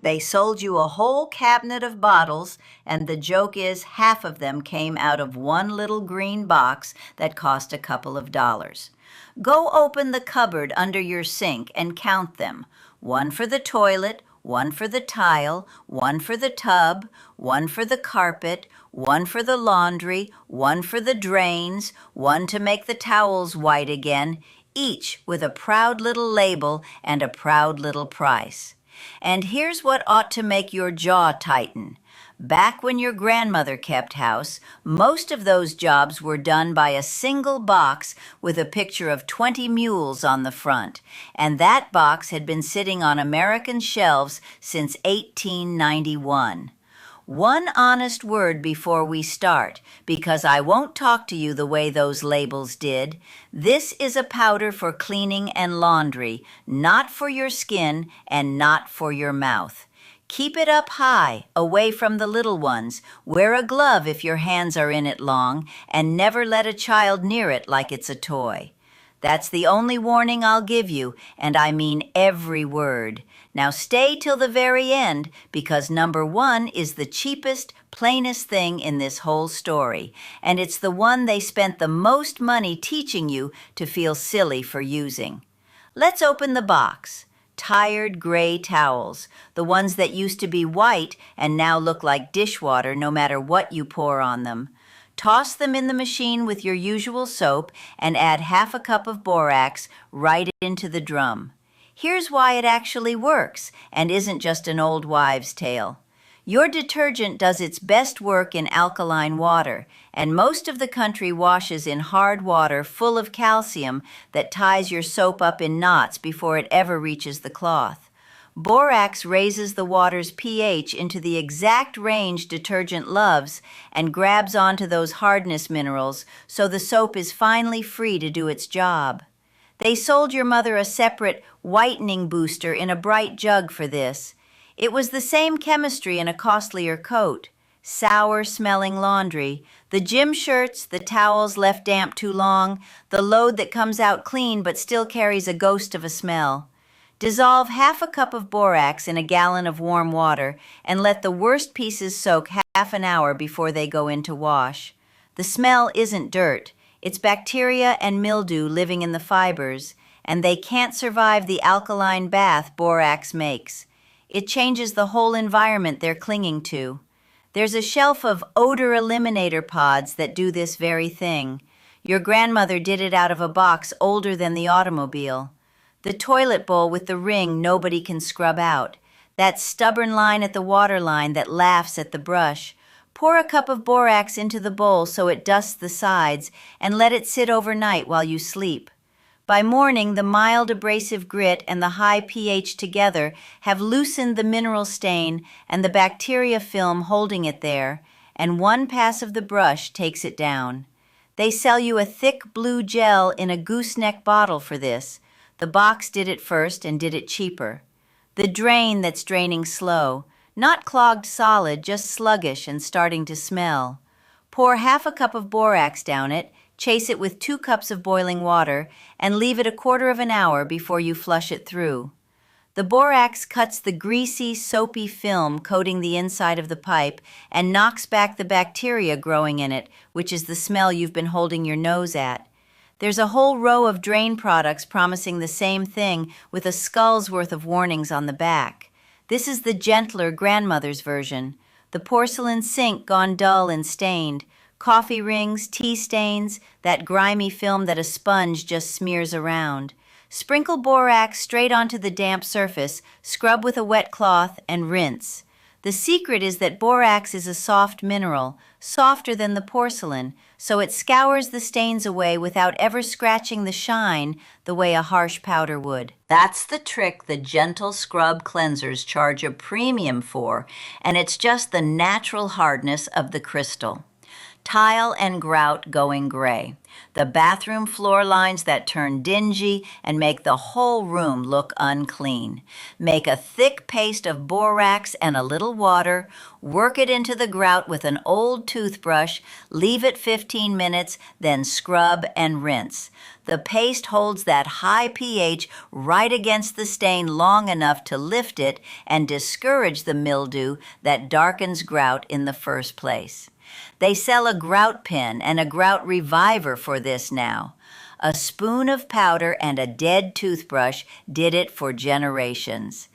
They sold you a whole cabinet of bottles, and the joke is half of them came out of one little green box that cost a couple of dollars. Go open the cupboard under your sink and count them. One for the toilet, one for the tile, one for the tub, one for the carpet, one for the laundry, one for the drains, one to make the towels white again, each with a proud little label and a proud little price. And here's what ought to make your jaw tighten. Back when your grandmother kept house, most of those jobs were done by a single box with a picture of 20 mules on the front, and that box had been sitting on American shelves since 1891. One honest word before we start, because I won't talk to you the way those labels did. This is a powder for cleaning and laundry, not for your skin and not for your mouth. Keep it up high, away from the little ones. Wear a glove if your hands are in it long, and never let a child near it like it's a toy. That's the only warning I'll give you, and I mean every word. Now stay till the very end, because number 1 is the cheapest, plainest thing in this whole story, and it's the one they spent the most money teaching you to feel silly for using. Let's open the box. Tired gray towels, the ones that used to be white and now look like dishwater no matter what you pour on them. Toss them in the machine with your usual soap and add half a cup of borax right into the drum. Here's why it actually works and isn't just an old wives' tale. Your detergent does its best work in alkaline water, and most of the country washes in hard water full of calcium that ties your soap up in knots before it ever reaches the cloth. Borax raises the water's pH into the exact range detergent loves and grabs onto those hardness minerals, so the soap is finally free to do its job. They sold your mother a separate whitening booster in a bright jug for this. It was the same chemistry in a costlier coat. Sour-smelling laundry, the gym shirts, the towels left damp too long, the load that comes out clean but still carries a ghost of a smell. Dissolve half a cup of borax in a gallon of warm water and let the worst pieces soak half an hour before they go into wash. The smell isn't dirt. It's bacteria and mildew living in the fibers, and they can't survive the alkaline bath borax makes. It changes the whole environment they're clinging to. There's a shelf of odor eliminator pods that do this very thing. Your grandmother did it out of a box older than the automobile. The toilet bowl with the ring nobody can scrub out. That stubborn line at the water line that laughs at the brush. Pour a cup of borax into the bowl so it dusts the sides and let it sit overnight while you sleep. By morning, the mild abrasive grit and the high pH together have loosened the mineral stain and the bacteria film holding it there, and one pass of the brush takes it down. They sell you a thick blue gel in a gooseneck bottle for this. The box did it first and did it cheaper. The drain that's draining slow, not clogged solid, just sluggish and starting to smell. Pour half a cup of borax down it, chase it with 2 cups of boiling water, and leave it a quarter of an hour before you flush it through. The borax cuts the greasy, soapy film coating the inside of the pipe and knocks back the bacteria growing in it, which is the smell you've been holding your nose at. There's a whole row of drain products promising the same thing with a skull's worth of warnings on the back. This is the gentler grandmother's version. The porcelain sink gone dull and stained, coffee rings, tea stains, that grimy film that a sponge just smears around. Sprinkle borax straight onto the damp surface, scrub with a wet cloth, and rinse. The secret is that borax is a soft mineral, softer than the porcelain, so it scours the stains away without ever scratching the shine the way a harsh powder would. That's the trick the gentle scrub cleansers charge a premium for, and it's just the natural hardness of the crystal. Tile and grout going gray. The bathroom floor lines that turn dingy and make the whole room look unclean. Make a thick paste of borax and a little water, work it into the grout with an old toothbrush, leave it 15 minutes, then scrub and rinse. The paste holds that high pH right against the stain long enough to lift it and discourage the mildew that darkens grout in the first place. They sell a grout pin and a grout reviver for this now. A spoon of powder and a dead toothbrush did it for generations.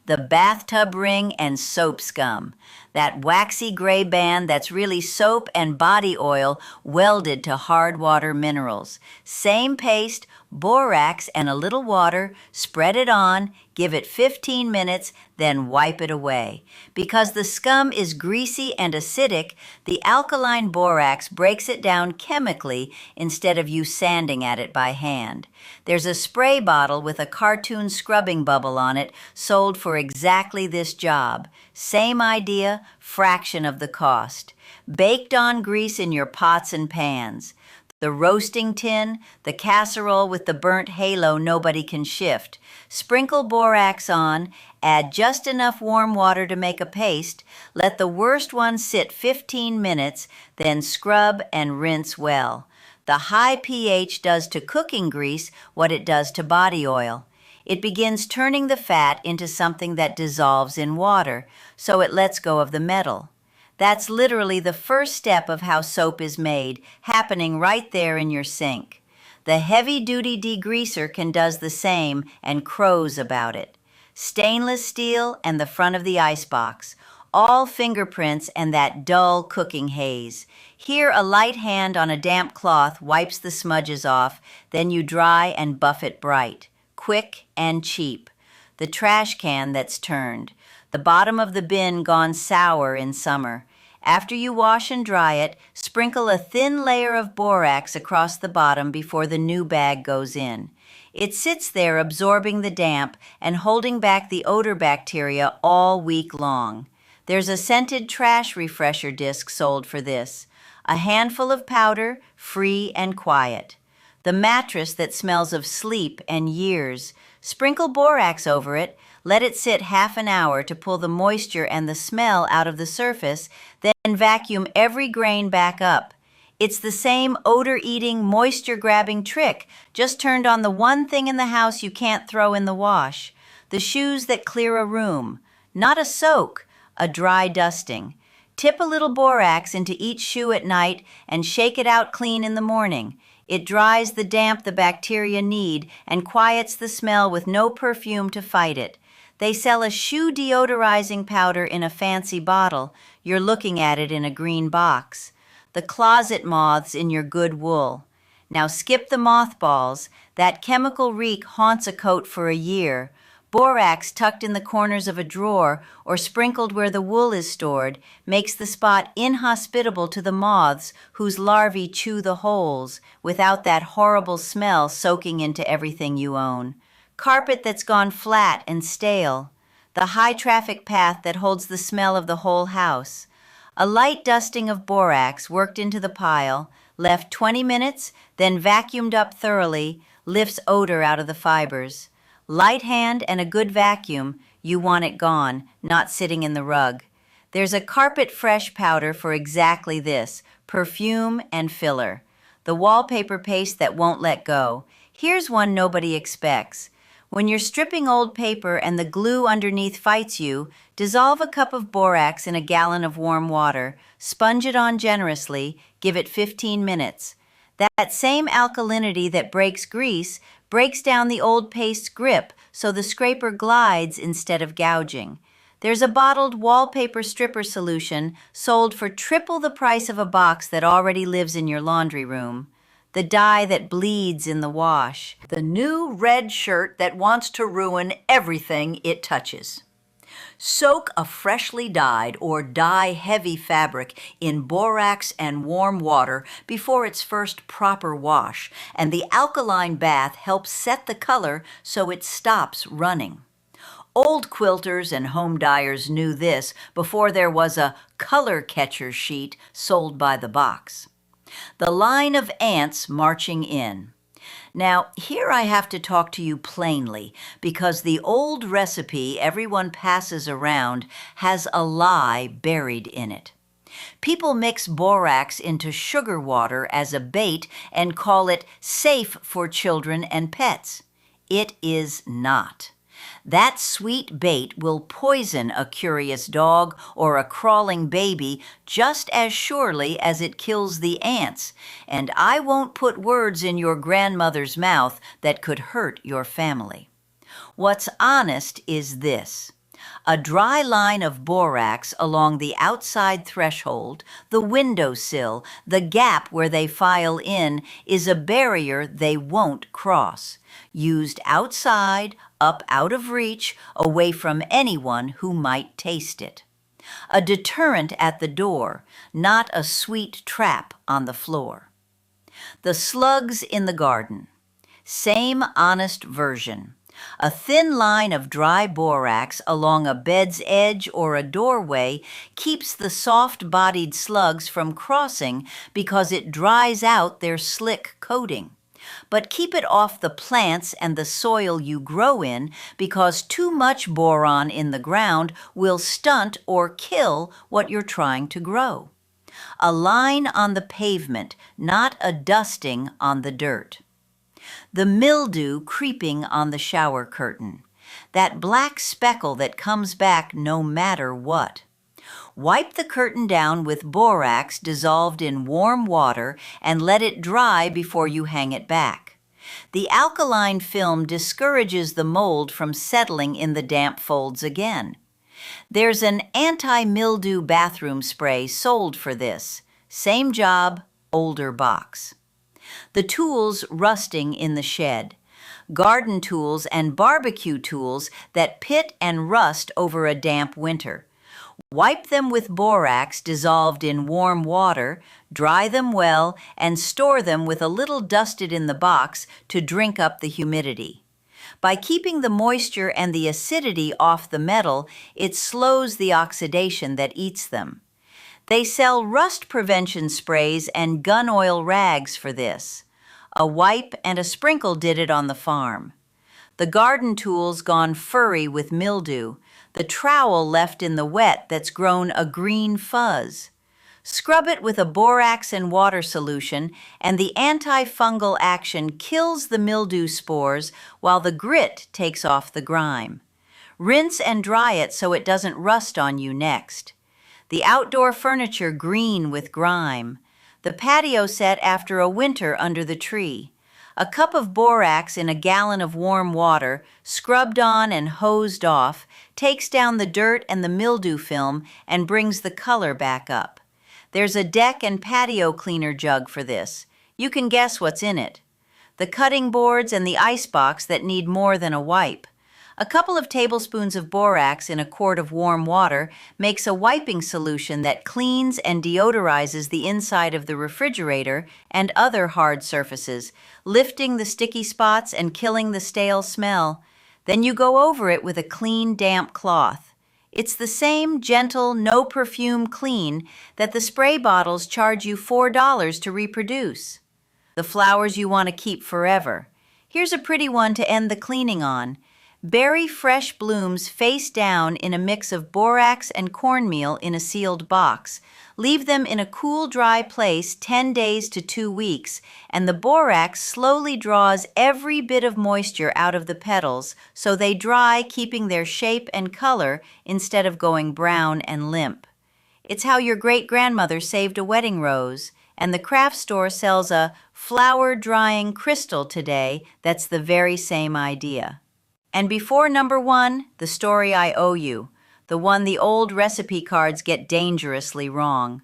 The bathtub ring and soap scum. That waxy gray band that's really soap and body oil welded to hard water minerals. Same paste, borax and a little water, spread it on, give it 15 minutes, then wipe it away. Because the scum is greasy and acidic, the alkaline borax breaks it down chemically instead of you sanding at it by hand. There's a spray bottle with a cartoon scrubbing bubble on it sold for exactly this job. Same idea, fraction of the cost. Baked on grease in your pots and pans. The roasting tin, the casserole with the burnt halo nobody can shift. Sprinkle borax on, add just enough warm water to make a paste, let the worst one sit 15 minutes, then scrub and rinse well. The high pH does to cooking grease what it does to body oil. It begins turning the fat into something that dissolves in water, so it lets go of the metal. That's literally the first step of how soap is made, happening right there in your sink. The heavy-duty degreaser can does the same and crows about it. Stainless steel and the front of the icebox. All fingerprints and that dull cooking haze. Here a light hand on a damp cloth wipes the smudges off, then you dry and buff it bright. Quick and cheap. The trash can that's turned. The bottom of the bin gone sour in summer. After you wash and dry it, sprinkle a thin layer of borax across the bottom before the new bag goes in. It sits there absorbing the damp and holding back the odor bacteria all week long. There's a scented trash refresher disc sold for this. A handful of powder, free and quiet. The mattress that smells of sleep and years. Sprinkle borax over it, let it sit half an hour to pull the moisture and the smell out of the surface, then vacuum every grain back up. It's the same odor-eating, moisture-grabbing trick, just turned on the one thing in the house you can't throw in the wash. The shoes that clear a room. Not a soak, a dry dusting. Tip a little borax into each shoe at night and shake it out clean in the morning. It dries the damp the bacteria need and quiets the smell with no perfume to fight it. They sell a shoe deodorizing powder in a fancy bottle. You're looking at it in a green box. The closet moths in your good wool. Now skip the mothballs. That chemical reek haunts a coat for a year. Borax tucked in the corners of a drawer or sprinkled where the wool is stored makes the spot inhospitable to the moths whose larvae chew the holes without that horrible smell soaking into everything you own. Carpet that's gone flat and stale. The high traffic path that holds the smell of the whole house. A light dusting of borax worked into the pile, left 20 minutes, then vacuumed up thoroughly, lifts odor out of the fibers. Light hand and a good vacuum, you want it gone, not sitting in the rug. There's a carpet fresh powder for exactly this, perfume and filler. The wallpaper paste that won't let go. Here's one nobody expects. When you're stripping old paper and the glue underneath fights you, dissolve a cup of borax in a gallon of warm water, sponge it on generously, give it 15 minutes. That same alkalinity that breaks grease breaks down the old paste's grip so the scraper glides instead of gouging. There's a bottled wallpaper stripper solution sold for triple the price of a box that already lives in your laundry room. The dye that bleeds in the wash. The new red shirt that wants to ruin everything it touches. Soak a freshly dyed or dye-heavy fabric in borax and warm water before its first proper wash, and the alkaline bath helps set the color so it stops running. Old quilters and home dyers knew this before there was a color catcher sheet sold by the box. The line of ants marching in. Now, here I have to talk to you plainly because the old recipe everyone passes around has a lie buried in it. People mix borax into sugar water as a bait and call it safe for children and pets. It is not. That sweet bait will poison a curious dog or a crawling baby just as surely as it kills the ants, and I won't put words in your grandmother's mouth that could hurt your family. What's honest is this. A dry line of borax along the outside threshold, the windowsill, the gap where they file in, is a barrier they won't cross. Used outside, up out of reach, away from anyone who might taste it. A deterrent at the door, not a sweet trap on the floor. The slugs in the garden. Same honest version. A thin line of dry borax along a bed's edge or a doorway keeps the soft-bodied slugs from crossing because it dries out their slick coating. But keep it off the plants and the soil you grow in because too much boron in the ground will stunt or kill what you're trying to grow. A line on the pavement, not a dusting on the dirt. The mildew creeping on the shower curtain. That black speckle that comes back no matter what. Wipe the curtain down with borax dissolved in warm water and let it dry before you hang it back. The alkaline film discourages the mold from settling in the damp folds again. There's an anti-mildew bathroom spray sold for this. Same job, older box. The tools rusting in the shed. Garden tools and barbecue tools that pit and rust over a damp winter. Wipe them with borax dissolved in warm water, dry them well, and store them with a little dusted in the box to drink up the humidity. By keeping the moisture and the acidity off the metal, it slows the oxidation that eats them. They sell rust prevention sprays and gun oil rags for this. A wipe and a sprinkle did it on the farm. The garden tools gone furry with mildew, the trowel left in the wet that's grown a green fuzz. Scrub it with a borax and water solution, and the antifungal action kills the mildew spores while the grit takes off the grime. Rinse and dry it so it doesn't rust on you next. The outdoor furniture green with grime. The patio set after a winter under the tree. A cup of borax in a gallon of warm water, scrubbed on and hosed off, takes down the dirt and the mildew film and brings the color back up. There's a deck and patio cleaner jug for this. You can guess what's in it. The cutting boards and the icebox that need more than a wipe. A couple of tablespoons of borax in a quart of warm water makes a wiping solution that cleans and deodorizes the inside of the refrigerator and other hard surfaces, lifting the sticky spots and killing the stale smell. Then you go over it with a clean, damp cloth. It's the same gentle, no-perfume clean that the spray bottles charge you $4 to reproduce. The flowers you want to keep forever. Here's a pretty one to end the cleaning on. Bury fresh blooms face down in a mix of borax and cornmeal in a sealed box. Leave them in a cool, dry place 10 days to 2 weeks, and the borax slowly draws every bit of moisture out of the petals so they dry, keeping their shape and color instead of going brown and limp. It's how your great-grandmother saved a wedding rose, and the craft store sells a flower-drying crystal today that's the very same idea. And before number 1, the story I owe you, the one the old recipe cards get dangerously wrong.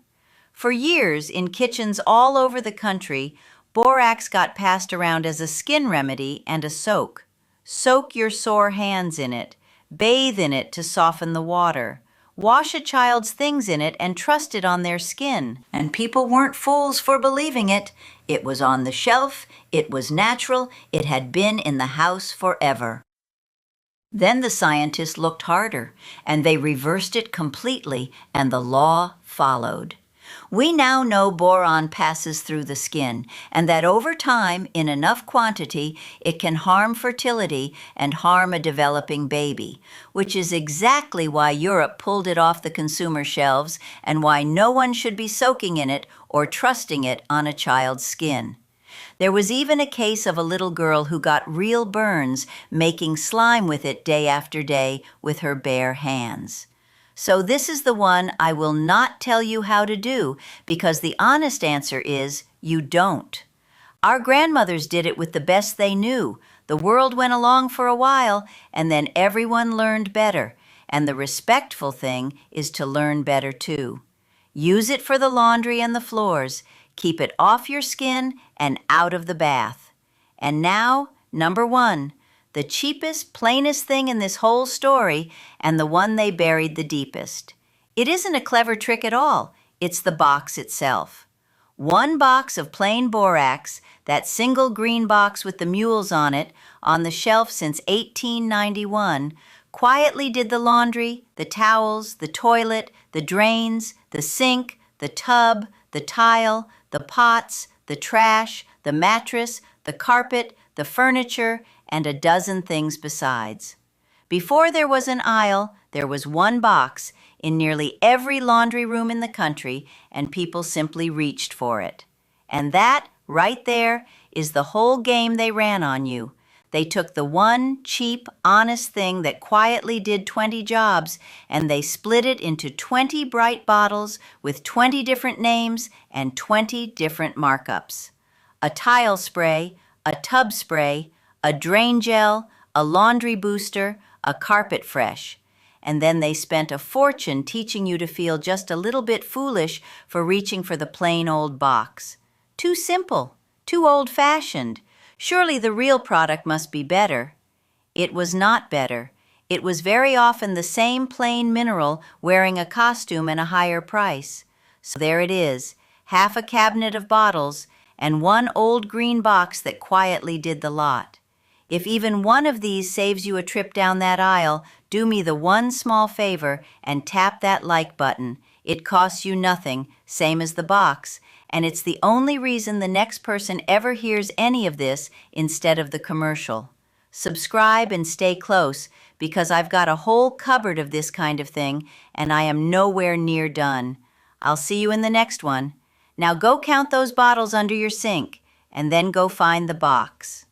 For years, in kitchens all over the country, borax got passed around as a skin remedy and a soak. Soak your sore hands in it. Bathe in it to soften the water. Wash a child's things in it and trust it on their skin. And people weren't fools for believing it. It was on the shelf, it was natural, it had been in the house forever. Then the scientists looked harder, and they reversed it completely, and the law followed. We now know boron passes through the skin, and that over time, in enough quantity, it can harm fertility and harm a developing baby, which is exactly why Europe pulled it off the consumer shelves and why no one should be soaking in it or trusting it on a child's skin. There was even a case of a little girl who got real burns making slime with it day after day with her bare hands. So this is the one I will not tell you how to do, because the honest answer is you don't. Our grandmothers did it with the best they knew. The world went along for a while, and then everyone learned better. And the respectful thing is to learn better too. Use it for the laundry and the floors. Keep it off your skin and out of the bath. And now, number 1. The cheapest, plainest thing in this whole story, and the one they buried the deepest. It isn't a clever trick at all. It's the box itself. 1 box of plain borax, that single green box with the mules on it, on the shelf since 1891, quietly did the laundry, the towels, the toilet, the drains, the sink, the tub, the tile, the pots, the trash, the mattress, the carpet, the furniture, and a dozen things besides. Before there was an aisle, there was 1 box in nearly every laundry room in the country, and people simply reached for it. And that, right there, is the whole game they ran on you. They took the one cheap, honest thing that quietly did 20 jobs, and they split it into 20 bright bottles with 20 different names and 20 different markups. A tile spray, a tub spray, a drain gel, a laundry booster, a carpet fresh. And then they spent a fortune teaching you to feel just a little bit foolish for reaching for the plain old box. Too simple, too old-fashioned. Surely the real product must be better. It was not better. It was very often the same plain mineral wearing a costume and a higher price. So there it is, half a cabinet of bottles and 1 old green box that quietly did the lot. If even one of these saves you a trip down that aisle, do me the one small favor and tap that like button. It costs you nothing, same as the box, and it's the only reason the next person ever hears any of this instead of the commercial. Subscribe and stay close, because I've got a whole cupboard of this kind of thing, and I am nowhere near done. I'll see you in the next one. Now go count those bottles under your sink, and then go find the box.